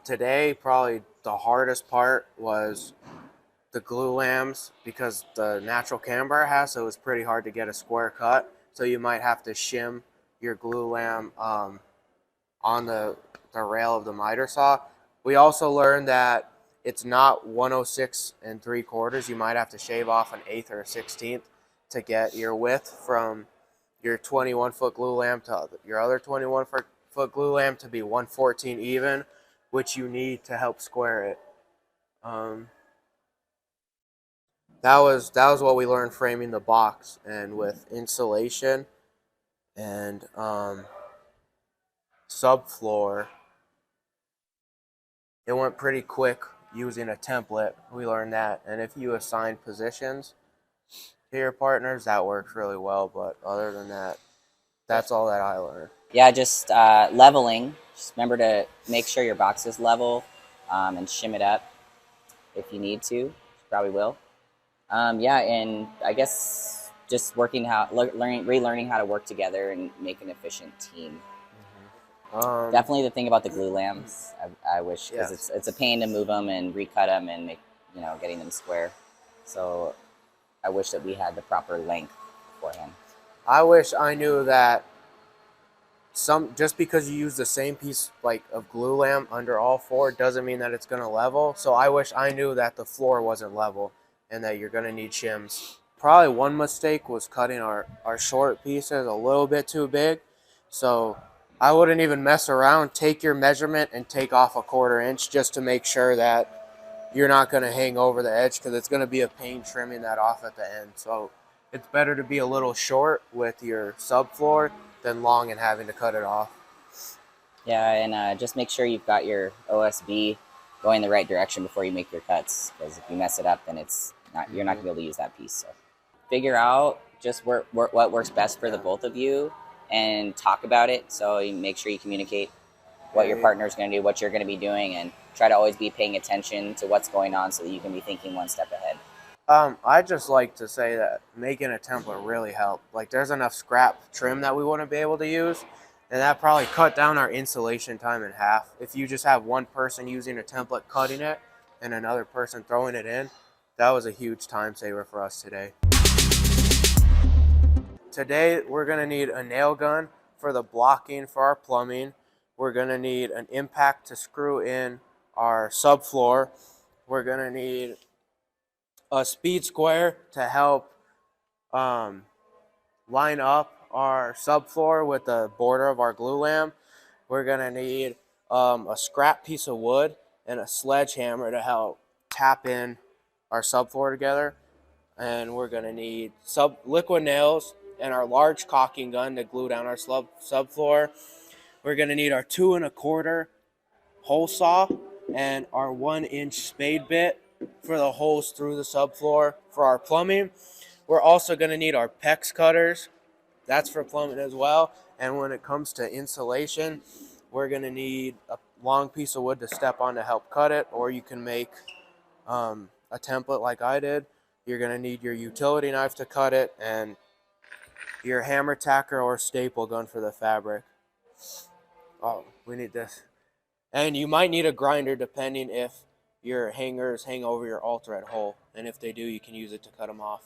Today, probably the hardest part was the glue lambs because the natural camber it has, so it was pretty hard to get a square cut. So you might have to shim your glue lamb on the rail of the miter saw. We also learned that it's not 106 3/4. You might have to shave off an eighth or a 16th to get your width from your 21-foot glue lamb to your other 21-foot glue lamb to be 114 even, which you need to help square it. That was what we learned framing the box, and with insulation and subfloor, it went pretty quick using a template. We learned that, and if you assign positions to your partners, that works really well. But other than that, that's all that I learned. Yeah, just leveling. Just remember to make sure your box is level and shim it up if you need to. You probably will. Yeah, and I guess just relearning how to work together and make an efficient team. Definitely the thing about the glue lambs, I wish, because it's a pain to move them and recut them and make, getting them square. So I wish that we had the proper length beforehand. I wish I knew that just because you use the same piece of glue lamb under all four doesn't mean that it's going to level. So I wish I knew that the floor wasn't level and that you're going to need shims. Probably one mistake was cutting our short pieces a little bit too big. So I wouldn't even mess around. Take your measurement and take off a 1/4 inch just to make sure that you're not going to hang over the edge, because it's going to be a pain trimming that off at the end. So it's better to be a little short with your subfloor than long and having to cut it off. Yeah, and just make sure you've got your OSB going the right direction before you make your cuts, because if you mess it up, then you're not going to be able to use that piece. So figure out just what works best for the both of you and talk about it. So you make sure you communicate what your partner's going to do, what you're going to be doing, and try to always be paying attention to what's going on so that you can be thinking one step ahead. I just like to say that making a template really helped. There's enough scrap trim that we wouldn't be able to use, and that probably cut down our installation time in half. If you just have one person using a template cutting it and another person throwing it in, that was a huge time saver for us today. Today, we're going to need a nail gun for the blocking for our plumbing. We're going to need an impact to screw in our subfloor. We're going to need a speed square to help line up our subfloor with the border of our glue lamb. We're going to need a scrap piece of wood and a sledgehammer to help tap in our subfloor together. And we're going to need liquid nails and our large caulking gun to glue down our subfloor. We're going to need our 2 1/4 hole saw and our 1-inch spade bit for the holes through the subfloor for our plumbing. We're also going to need our PEX cutters. That's for plumbing as well. And when it comes to insulation, we're going to need a long piece of wood to step on to help cut it, or you can make a template like I did. You're going to need your utility knife to cut it and your hammer tacker or staple gun for the fabric. Oh, we need this. And you might need a grinder depending if your hangers hang over your all-thread hole. And if they do, you can use it to cut them off.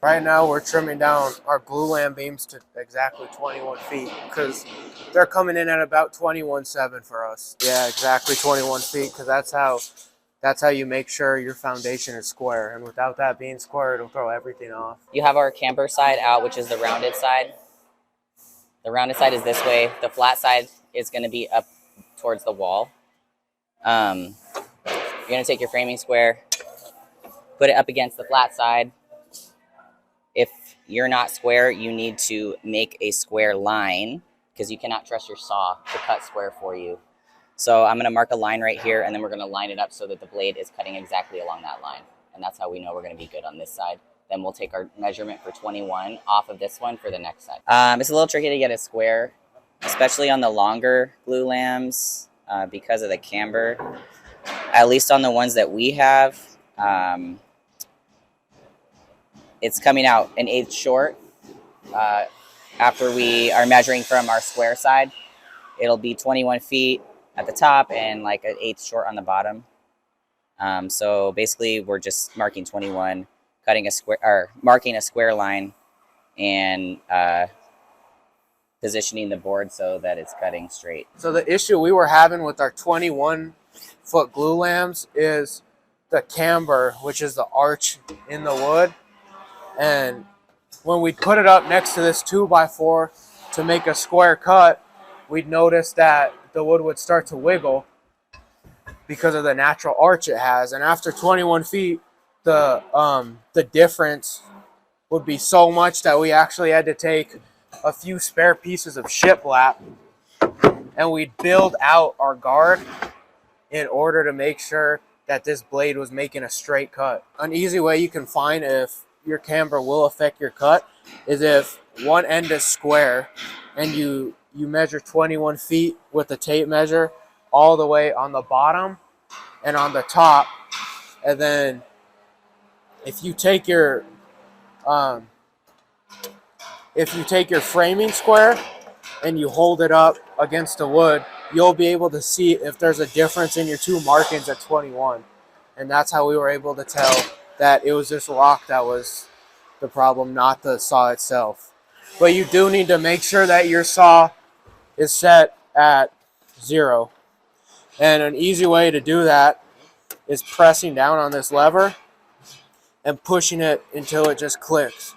Right now, we're trimming down our glue lamb beams to exactly 21 feet because they're coming in at about 21.7 for us. Yeah, exactly 21 feet, because that's how you make sure your foundation is square. And without that being square, it'll throw everything off. You have our camber side out, which is the rounded side. The rounded side is this way. The flat side is going to be up towards the wall. You're going to take your framing square, put it up against the flat side. If you're not square, you need to make a square line, because you cannot trust your saw to cut square for you. So I'm going to mark a line right here, and then we're going to line it up so that the blade is cutting exactly along that line. And that's how we know we're going to be good on this side. Then we'll take our measurement for 21 off of this one for the next side. It's a little tricky to get a square, especially on the longer glue lambs because of the camber. At least on the ones that we have, it's coming out 1/8 short after we are measuring from our square side. it'll be 21 feet at the top and like an eighth short on the bottom. So basically we're just marking 21, cutting a square, or marking a square line, and positioning the board so that it's cutting straight. So the issue we were having with our 21-foot glue lambs is the camber, which is the arch in the wood. And when we put it up next to this 2x4 to make a square cut, we'd notice that the wood would start to wiggle because of the natural arch it has. And after 21 feet, the difference would be so much that we actually had to take a few spare pieces of shiplap and we'd build out our guard in order to make sure that this blade was making a straight cut. An easy way you can find if your camber will affect your cut is if one end is square and you measure 21 feet with the tape measure all the way on the bottom and on the top, and then if you take your framing square and you hold it up against the wood, you'll be able to see if there's a difference in your two markings at 21. And that's how we were able to tell that it was this rock that was the problem, not the saw itself. But you do need to make sure that your saw is set at 0. And an easy way to do that is pressing down on this lever and pushing it until it just clicks.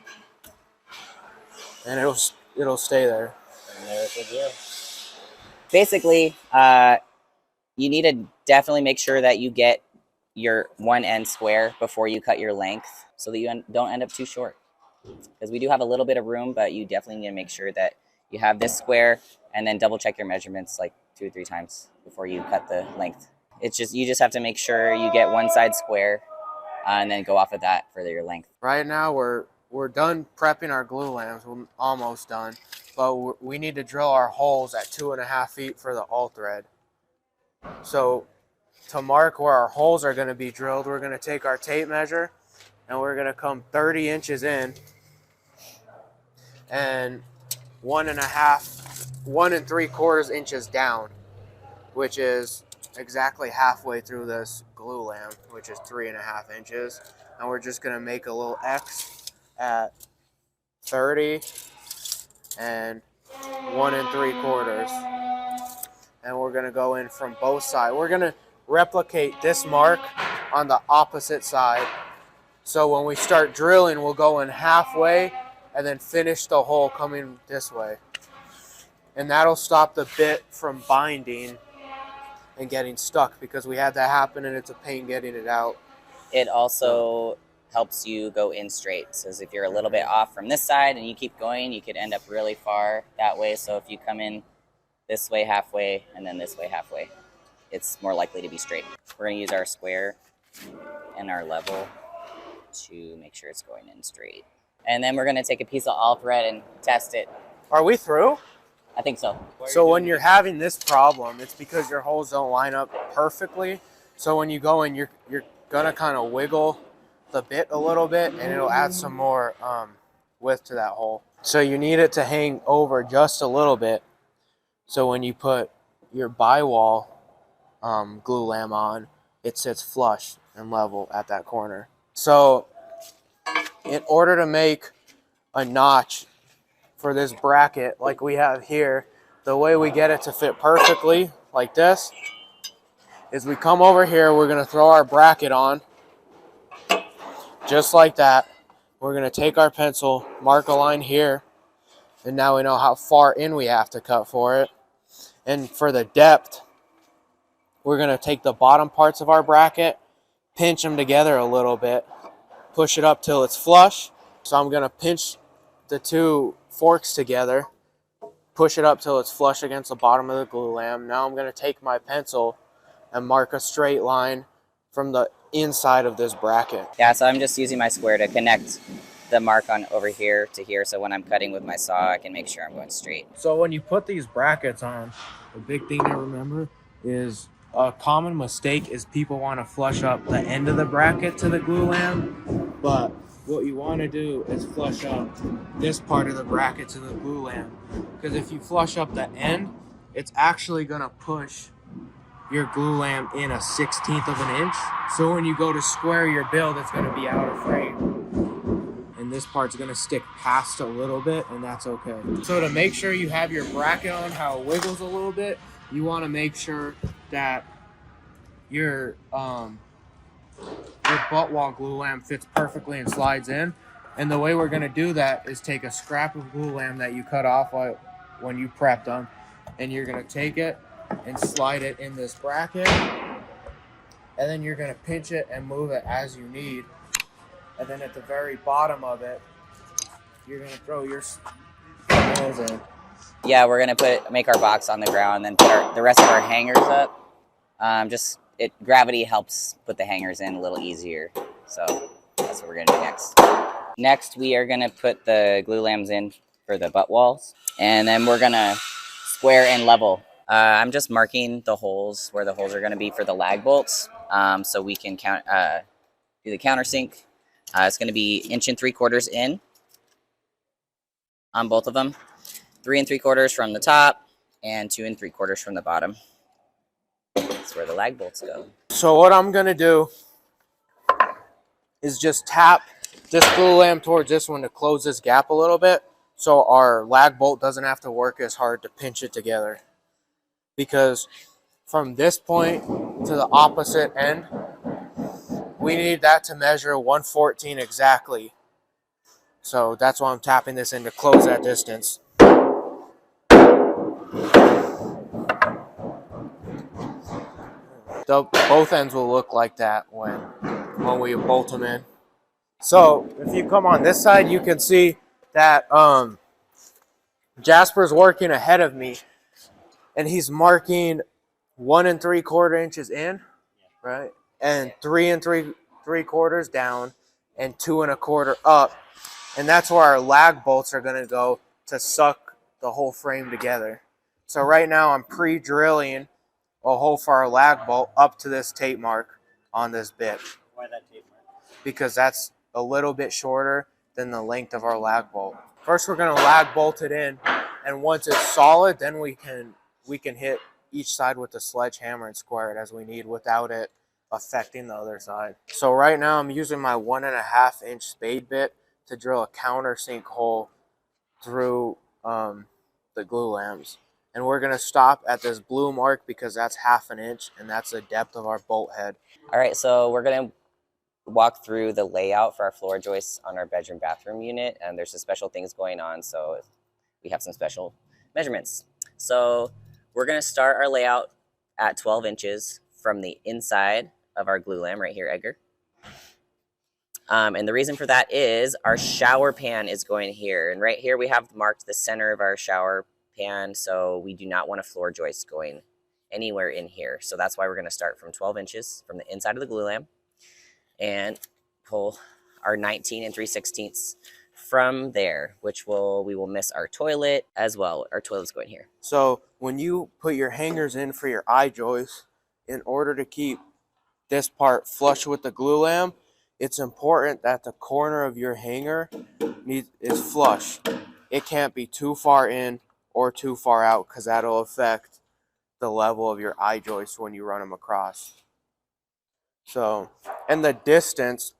And it'll stay there. And there's the deal. Basically, you need to definitely make sure that you get your one end square before you cut your length so that you don't end up too short. Because we do have a little bit of room, but you definitely need to make sure that you have this square and then double check your measurements like 2 or 3 times before you cut the length. You just have to make sure you get one side square and then go off of that for your length. Right now we're done prepping our glue lambs. We're almost done, but we need to drill our holes at 2.5 feet for the all thread. So to mark where our holes are going to be drilled, we're going to take our tape measure and we're going to come 30 inches in and 1 3/4 inches down, which is exactly halfway through this glue lamb, which is 3.5 inches. And we're just going to make a little X at 30 and 1 3/4. And we're going to go in from both sides. We're going to replicate this mark on the opposite side. So when we start drilling, we'll go in halfway and then finish the hole coming this way. And that'll stop the bit from binding and getting stuck, because we had that happen and it's a pain getting it out. It also helps you go in straight. So if you're a little bit off from this side and you keep going, you could end up really far that way. So if you come in this way halfway and then this way halfway, it's more likely to be straight. We're going to use our square and our level to make sure it's going in straight. And then we're going to take a piece of all thread and test it. Are we through? I think so. So when you're having this problem, it's because your holes don't line up perfectly. So when you go in, you're going to kind of wiggle the bit a little bit, and it'll add some more width to that hole. So you need it to hang over just a little bit. So when you put your bi-wall glue lamb on, it sits flush and level at that corner. So in order to make a notch for this bracket like we have here, the way we get it to fit perfectly like this is we come over here, we're going to throw our bracket on just like that. We're going to take our pencil, mark a line here, and now we know how far in we have to cut for it. And for the depth, we're going to take the bottom parts of our bracket, pinch them together a little bit, push it up till it's flush. So I'm going to pinch the two forks together, push it up till it's flush against the bottom of the glue lamb. Now I'm going to take my pencil and mark a straight line from the inside of this bracket. Yeah, so I'm just using my square to connect the mark on over here to here, so when I'm cutting with my saw, I can make sure I'm going straight. So when you put these brackets on, the big thing to remember is a common mistake is people want to flush up the end of the bracket to the glue lamb, but what you want to do is flush up this part of the bracket to the glue lamb, because if you flush up the end, it's actually gonna push your glue lamp in a 1/16 of an inch. So when you go to square your build, it's gonna be out of frame. And this part's gonna stick past a little bit, and that's okay. So to make sure you have your bracket on how it wiggles a little bit, you wanna make sure that your butt wall glue lamp fits perfectly and slides in. And the way we're gonna do that is take a scrap of glue lamp that you cut off when you prepped them, and you're gonna take it and slide it in this bracket, and then you're gonna pinch it and move it as you need. And then at the very bottom of it, you're gonna throw your nails in. Yeah, we're gonna make our box on the ground, and then put the rest of our hangers up. Gravity helps put the hangers in a little easier. So that's what we're gonna do next. Next, we are gonna put the glue lambs in for the butt walls, and then we're gonna square and level. I'm just marking the holes where the holes are gonna be for the lag bolts, so we can do the countersink. It's gonna be 1 3/4 in on both of them, 3 3/4 from the top, and 2 3/4 from the bottom. That's where the lag bolts go. So what I'm gonna do is just tap this glue lamp towards this one to close this gap a little bit, so our lag bolt doesn't have to work as hard to pinch it together. Because from this point to the opposite end, we need that to measure 1/14 exactly. So that's why I'm tapping this in to close that distance. Both ends will look like that when we bolt them in. So if you come on this side, you can see that Jasper's working ahead of me, and he's marking 1 3/4 inches in, right, and 3 3/4 down, and 2 1/4 up, and that's where our lag bolts are going to go to suck the whole frame together. So right now I'm pre-drilling a hole for our lag bolt up to this tape mark on this bit. Why that tape mark? Because that's a little bit shorter than the length of our lag bolt. First we're going to lag bolt it in, and once it's solid, then we can hit each side with the sledgehammer and square it as we need without it affecting the other side. So right now I'm using my 1.5 inch spade bit to drill a countersink hole through the glue lamps. And we're gonna stop at this blue mark because that's 1/2 inch, and that's the depth of our bolt head. All right, so we're gonna walk through the layout for our floor joists on our bedroom bathroom unit, and there's some special things going on, so we have some special measurements. So we're gonna start our layout at 12 inches from the inside of our glue lamp right here, Edgar. And the reason for that is our shower pan is going here, and right here we have marked the center of our shower pan, so we do not want a floor joist going anywhere in here. So that's why we're going to start from 12 inches from the inside of the glue lamp and pull our 19 3/16 from there, which we will miss our toilet as well. Our toilet's going here. So when you put your hangers in for your eye joist, in order to keep this part flush with the glue lamp, it's important that the corner of your hanger is flush. It can't be too far in or too far out, because that'll affect the level of your eye joist when you run them across. So, and the distance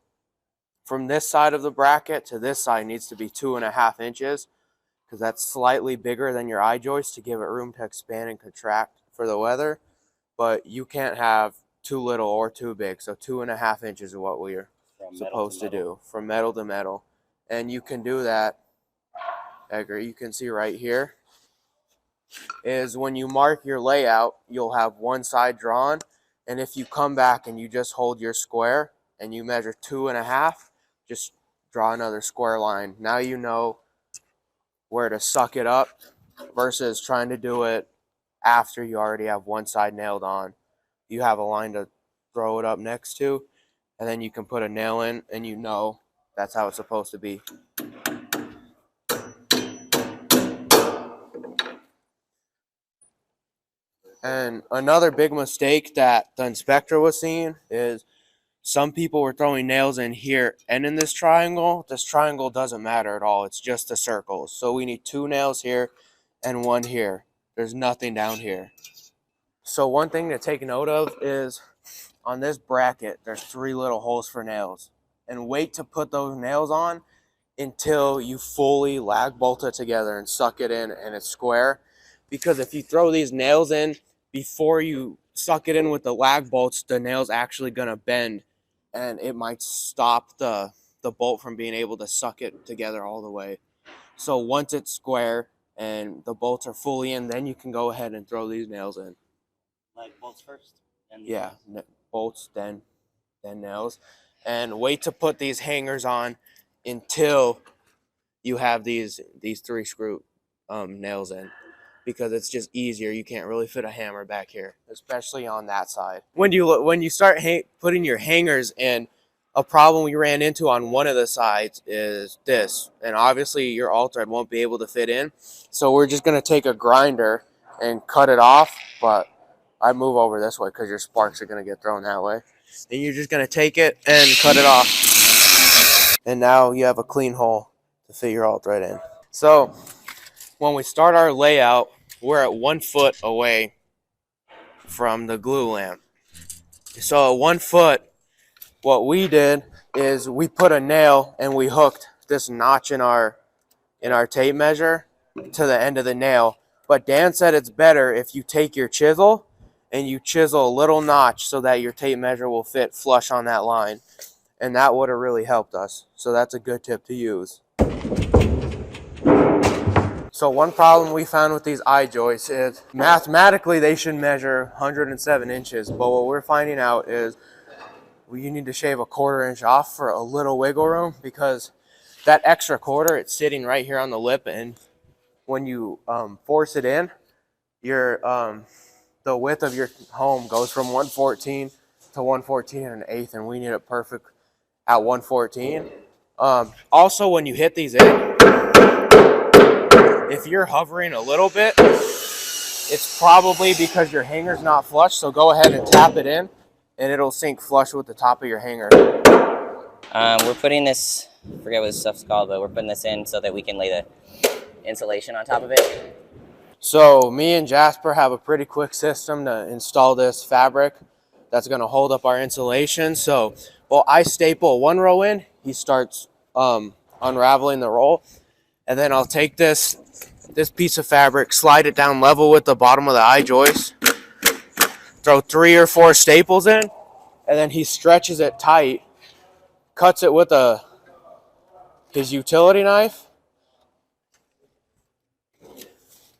from this side of the bracket to this side needs to be 2.5 inches, because that's slightly bigger than your eye joist to give it room to expand and contract for the weather. But you can't have too little or too big, so 2.5 inches is what we're supposed to do from metal to metal. And you can do that, Edgar, you can see right here, is when you mark your layout, you'll have one side drawn, and if you come back and you just hold your square and you measure 2.5, just draw another square line. Now you know where to suck it up versus trying to do it after you already have one side nailed on. You have a line to throw it up next to, and then you can put a nail in, and you know that's how it's supposed to be. And another big mistake that the inspector was seeing is some people were throwing nails in here and in this triangle. This triangle doesn't matter at all. It's just the circles. So we need 2 nails here and 1 here. There's nothing down here. So one thing to take note of is on this bracket, there's 3 little holes for nails. And wait to put those nails on until you fully lag bolt it together and suck it in and it's square. Because if you throw these nails in before you suck it in with the lag bolts, the nail's actually gonna bend and it might stop the bolt from being able to suck it together all the way. So once it's square and the bolts are fully in, then you can go ahead and throw these nails in. Like bolts first? And yeah, bolts, then nails. And wait to put these hangers on until you have these 3 screw nails in, because it's just easier. You can't really fit a hammer back here, especially on that side. When you start putting your hangers in, a problem we ran into on one of the sides is this, and obviously your all thread won't be able to fit in, so we're just going to take a grinder and cut it off. But I move over this way because your sparks are going to get thrown that way, and you're just going to take it and cut it off, and now you have a clean hole to fit your all thread in. So when we start our layout, we're at 1 foot away from the glue lamp. So at 1 foot, what we did is we put a nail and we hooked this notch in our tape measure to the end of the nail. But Dan said it's better if you take your chisel and you chisel a little notch so that your tape measure will fit flush on that line. And that would have really helped us. So that's a good tip to use. So one problem we found with these eye joists is mathematically they should measure 107 inches. But what we're finding out is you need to shave a 1/4 inch off for a little wiggle room, because that extra 1/4, it's sitting right here on the lip, and when you force it in, the width of your home goes from 114 to 114 1/8, and we need it perfect at 114. Also, when you hit these in, if you're hovering a little bit, it's probably because your hanger's not flush, so go ahead and tap it in and it'll sink flush with the top of your hanger. We're putting this, I forget what this stuff's called, but we're putting this in so that we can lay the insulation on top of it. So me and Jasper have a pretty quick system to install this fabric that's going to hold up our insulation. So while I staple 1 row in, he starts unraveling the roll, and then I'll take this piece of fabric, slide it down level with the bottom of the eye joist, throw 3 or 4 staples in, and then he stretches it tight, cuts it with his utility knife,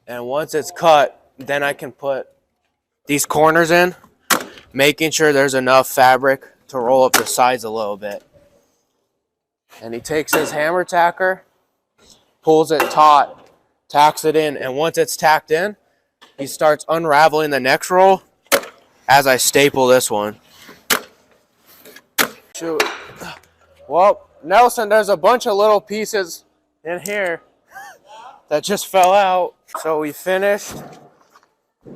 and once it's cut, then I can put these corners in, making sure there's enough fabric to roll up the sides a little bit. And he takes his hammer tacker, pulls it taut, tacks it in, and once it's tacked in, he starts unraveling the next roll as I staple this one. Shoot. Well, Nelson, there's a bunch of little pieces in here that just fell out. So we finished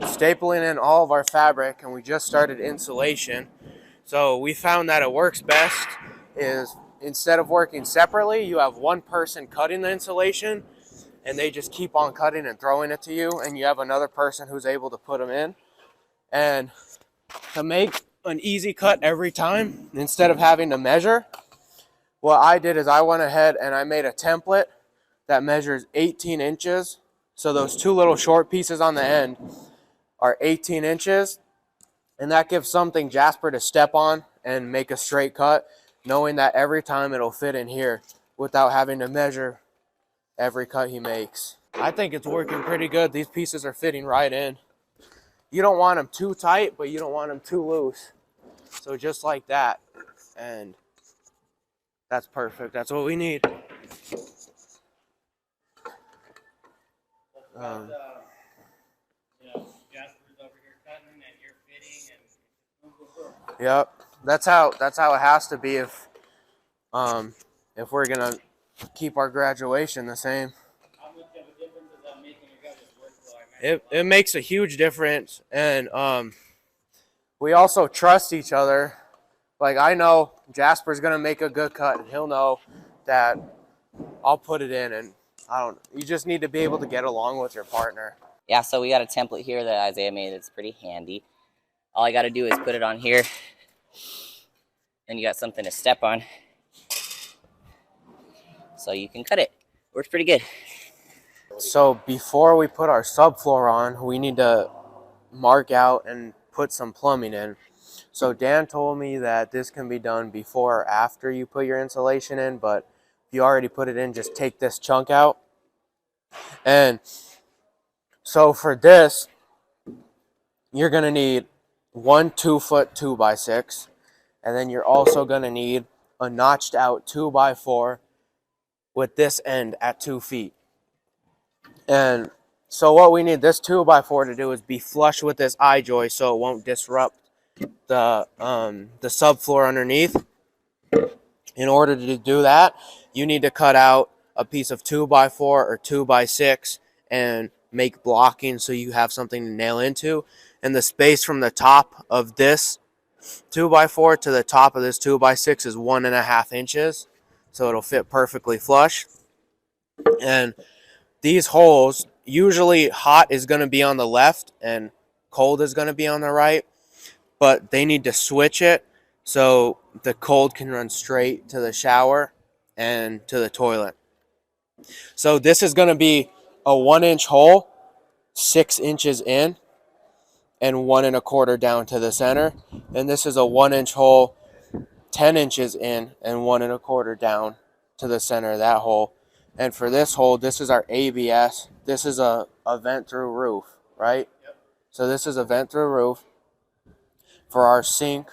stapling in all of our fabric and we just started insulation. So we found that it works best is instead of working separately, you have one person cutting the insulation and they just keep on cutting and throwing it to you, and you have another person who's able to put them in. And to make an easy cut every time, instead of having to measure, what I did is I went ahead and I made a template that measures 18 inches. So those 2 little short pieces on the end are 18 inches. And that gives something Jasper to step on and make a straight cut, knowing that every time it'll fit in here without having to measure every cut he makes. I think it's working pretty good. These pieces are fitting right in. You don't want them too tight, but you don't want them too loose. So just like that. And that's perfect. That's what we need. Yep, that's how it has to be if we're gonna keep our graduation the same. How much of a difference is that making your guys' workflow? It makes a huge difference, and we also trust each other. Like, I know Jasper's gonna make a good cut, and he'll know that I'll put it in, and you just need to be able to get along with your partner. Yeah, so we got a template here that Isaiah made. It's pretty handy. All I got to do is put it on here, and you got something to step on, so you can cut it. Works pretty good. So before we put our subfloor on, we need to mark out and put some plumbing in. So Dan told me that this can be done before or after you put your insulation in, but if you already put it in, just take this chunk out. And so for this, you're going to need one 2-foot 2x6, and then you're also going to need a notched out 2x4 with this end at 2 feet. And so what we need this 2x4 to do is be flush with this eye joist so it won't disrupt the subfloor underneath. In order to do that, you need to cut out a piece of 2x4 or 2x6 and make blocking so you have something to nail into. And the space from the top of this 2x4 to the top of this 2x6 is 1.5 inches, so it'll fit perfectly flush. And these holes, usually hot is going to be on the left and cold is going to be on the right, but they need to switch it so the cold can run straight to the shower and to the toilet. So this is going to be a 1-inch hole, 6 inches in, and 1.25 down to the center. And this is a 1-inch hole, 10 inches in, and 1.25 down to the center of that hole. And for this hole, this is our ABS. This is a vent through roof, right? Yep. So this is a vent through roof for our sink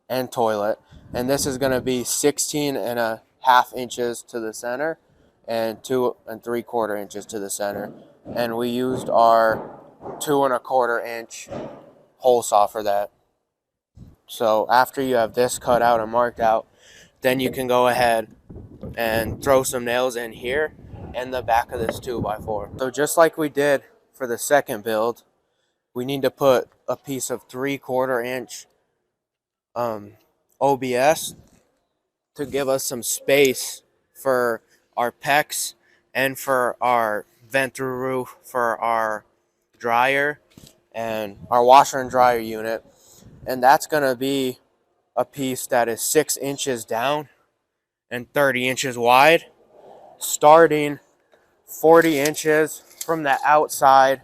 and toilet. And this is going to be 16.5 inches to the center and 2 3/4 inches to the center. And we used our 2.25 inch hole saw for that. So after you have this cut out and marked out, then you can go ahead and throw some nails in here and the back of this 2x4. So just like we did for the second build, we need to put a piece of 3/4 inch OBS to give us some space for our PEX and for our vent through roof for our dryer and our washer and dryer unit. And that's going to be a piece that is 6 inches down and 30 inches wide, starting 40 inches from the outside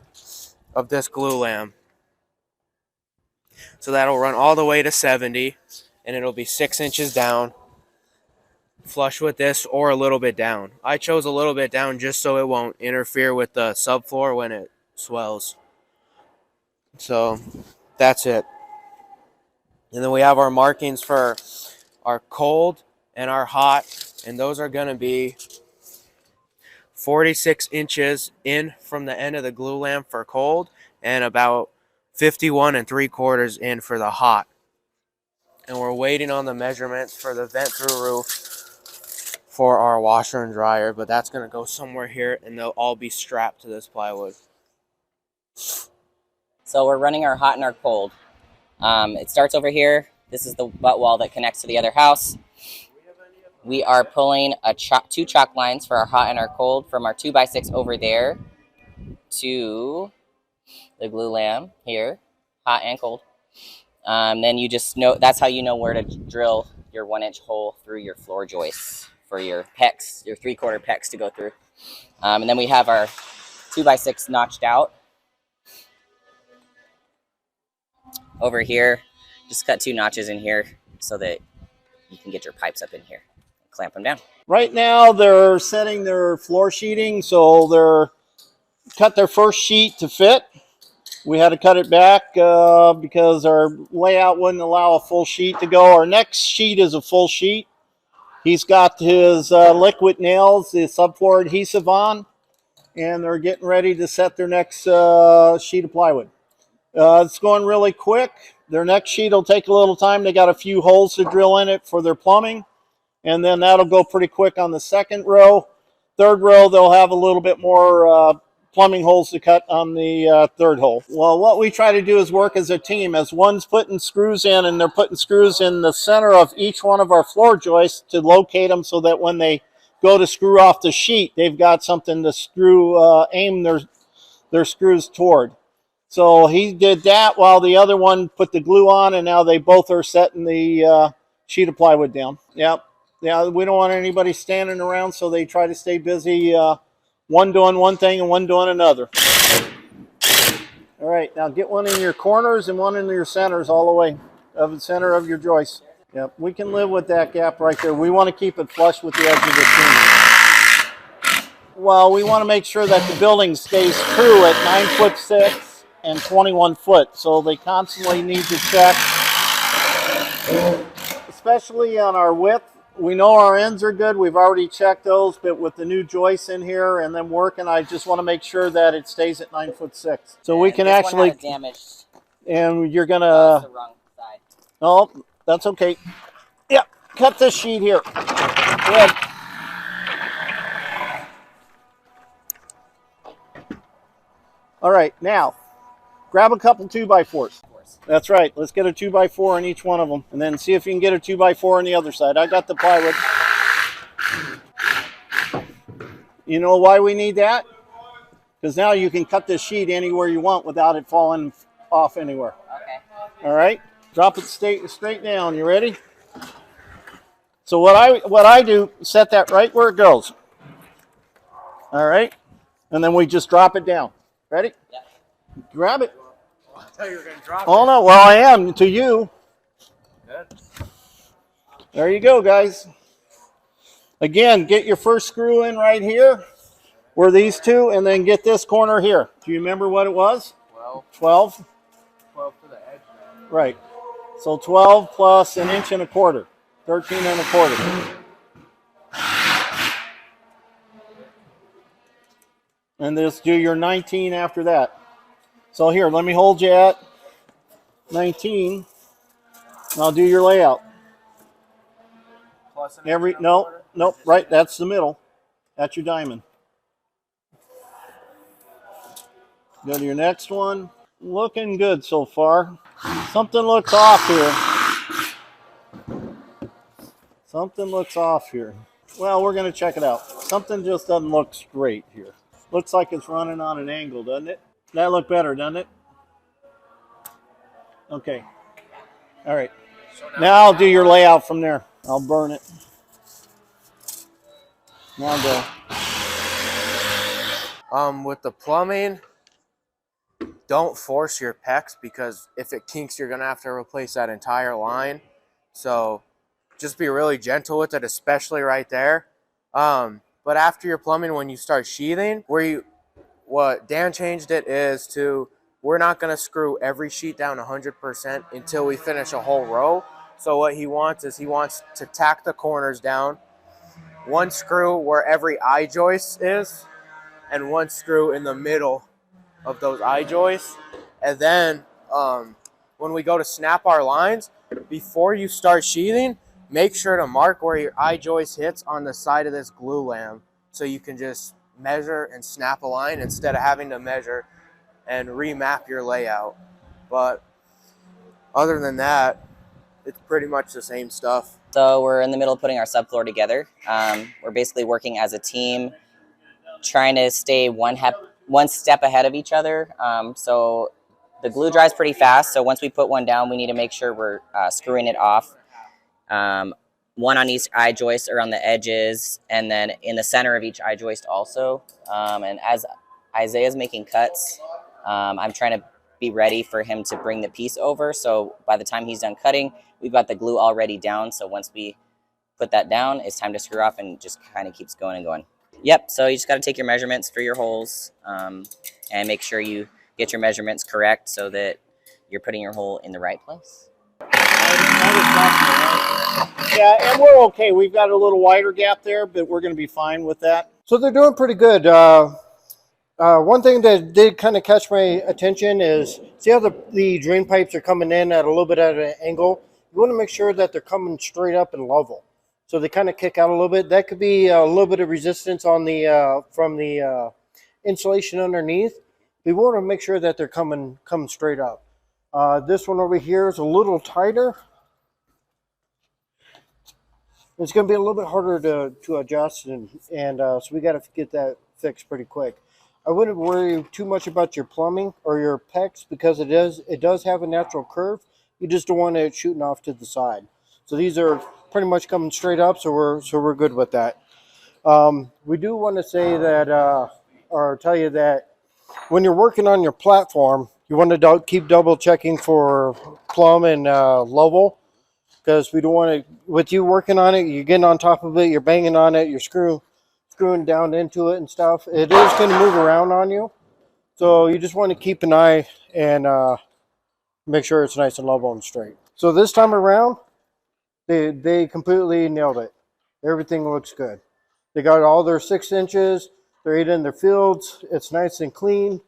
of this glue lamb. So that'll run all the way to 70, and it'll be 6 inches down, flush with this or a little bit down. I chose a little bit down just so it won't interfere with the subfloor when it swells. So that's it. And then we have our markings for our cold and our hot, and those are going to be 46 inches in from the end of the glue lamp for cold and about 51 3/4 in for the hot. And we're waiting on the measurements for the vent through roof for our washer and dryer, but that's going to go somewhere here and they'll all be strapped to this plywood. So we're running our hot and our cold. It starts over here. This is the butt wall that connects to the other house. We are pulling two chalk lines for our hot and our cold from our 2x6 over there to the glue lamb here, hot and cold. Then you just know, that's how you know where to drill your 1-inch hole through your floor joists for your PEX, your 3/4 PEX to go through. And then we have our 2x6 notched out over here. Just cut 2 notches in here so that you can get your pipes up in here. Clamp them down. Right now they're setting their floor sheeting, so they're cut their first sheet to fit. We had to cut it back because our layout wouldn't allow a full sheet to go. Our next sheet is a full sheet. He's got his liquid nails, the subfloor adhesive on, and they're getting ready to set their next sheet of plywood. It's going really quick. Their next sheet will take a little time. They got a few holes to drill in it for their plumbing, and then that'll go pretty quick on the second row. Third row, they'll have a little bit more plumbing holes to cut on the third hole. Well, what we try to do is work as a team. As one's putting screws in, and they're putting screws in the center of each one of our floor joists to locate them so that when they go to screw off the sheet, they've got something to screw, aim their their screws toward. So he did that while the other one put the glue on, and now they both are setting the sheet of plywood down. Yep. Yeah, we don't want anybody standing around, so they try to stay busy, one doing one thing and one doing another. All right, now get one in your corners and one in your centers all the way of the center of your joist. Yep, we can live with that gap right there. We want to keep it flush with the edge of the seam. Well, we want to make sure that the building stays true at 9'6" and 21 foot. So they constantly need to check, especially on our width. We know our ends are good. We've already checked those, but with the new joists in here and them working, I just want to make sure that it stays at 9'6". So we can actually, damaged. and you're That's gonna, the wrong side. oh, that's okay. Yeah, cut this sheet here. Good. All right, now grab a couple 2x4s. That's right. Let's get a 2x4 in each one of them, and then see if you can get a 2x4 on the other side. I got the plywood. You know why we need that? Because now you can cut this sheet anywhere you want without it falling off anywhere. Okay. All right. Drop it straight down. You ready? So what I do, set that right where it goes. All right. And then we just drop it down. Ready? Yep. Grab it. I thought you were going to drop Oh, it. no. Well, I am to you. Good. There you go, guys. Again, get your first screw in right here, where these two, and then get this corner here. Do you remember what it was? 12? 12 to the edge. Right. So 12 plus an inch and a quarter. 13 and a quarter. And just do your 19 after that. So here, let me hold you at 19. And I'll do your layout. Plus an inch and a quarter? Nope, right, that's the middle. That's your diamond. Go to your next one. Looking good so far. Something looks off here. Something looks off here. Well, we're going to check it out. Something just doesn't look straight here. Looks like it's running on an angle, doesn't it? That look better, doesn't it? Okay. All right. So Now I'll do your layout from there. I'll burn it. Now go. With the plumbing, don't force your pecs, because if it kinks, you're going to have to replace that entire line. So just be really gentle with it, especially right there. But after your plumbing, when you start sheathing, what Dan changed it is to, we're not going to screw every sheet down 100% until we finish a whole row. So what he wants is, he wants to tack the corners down, one screw where every eye joist is, and one screw in the middle of those eye joists. And then when we go to snap our lines, before you start sheathing, make sure to mark where your eye joist hits on the side of this glue lamb, so you can just measure and snap a line instead of having to measure and remap your layout. But other than that, it's pretty much the same stuff. So we're in the middle of putting our subfloor together. We're basically working as a team, trying to stay one step ahead of each other. So the glue dries pretty fast, so once we put one down, we need to make sure we're screwing it off. One on each eye joist around the edges, and then in the center of each eye joist also. And as Isaiah's making cuts, I'm trying to be ready for him to bring the piece over. So by the time he's done cutting, we've got the glue already down. So once we put that down, it's time to screw off, and just kind of keeps going and going. Yep, so you just got to take your measurements for your holes, and make sure you get your measurements correct so that you're putting your hole in the right place. Yeah, and we're okay. We've got a little wider gap there, but we're going to be fine with that. So they're doing pretty good. One thing that did kind of catch my attention is, see how the drain pipes are coming in at a little bit at an angle? You want to make sure that they're coming straight up and level. So they kind of kick out a little bit. That could be a little bit of resistance on the from the insulation underneath. We want to make sure that they're coming straight up. This one over here is a little tighter. It's going to be a little bit harder to adjust, and so we got to get that fixed pretty quick. I wouldn't worry too much about your plumbing or your pecs because it does have a natural curve. You just don't want it shooting off to the side. So these are pretty much coming straight up, so we're good with that. We do want to say that or tell you that when you're working on your platform, you want to keep double checking for plumb and level, because we don't want to, with you working on it, you're getting on top of it, you're banging on it, you're screwing down into it and stuff. It is going to move around on you. So you just want to keep an eye and make sure it's nice and level and straight. So this time around, they completely nailed it. Everything looks good. They got all their 6 inches. They're in their fields. It's nice and clean.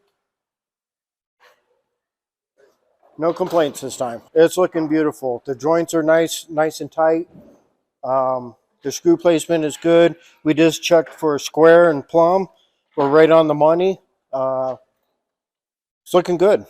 No complaints this time. It's looking beautiful. The joints are nice and tight. The screw placement is good. We just checked for square and plumb. We're right on the money. It's looking good.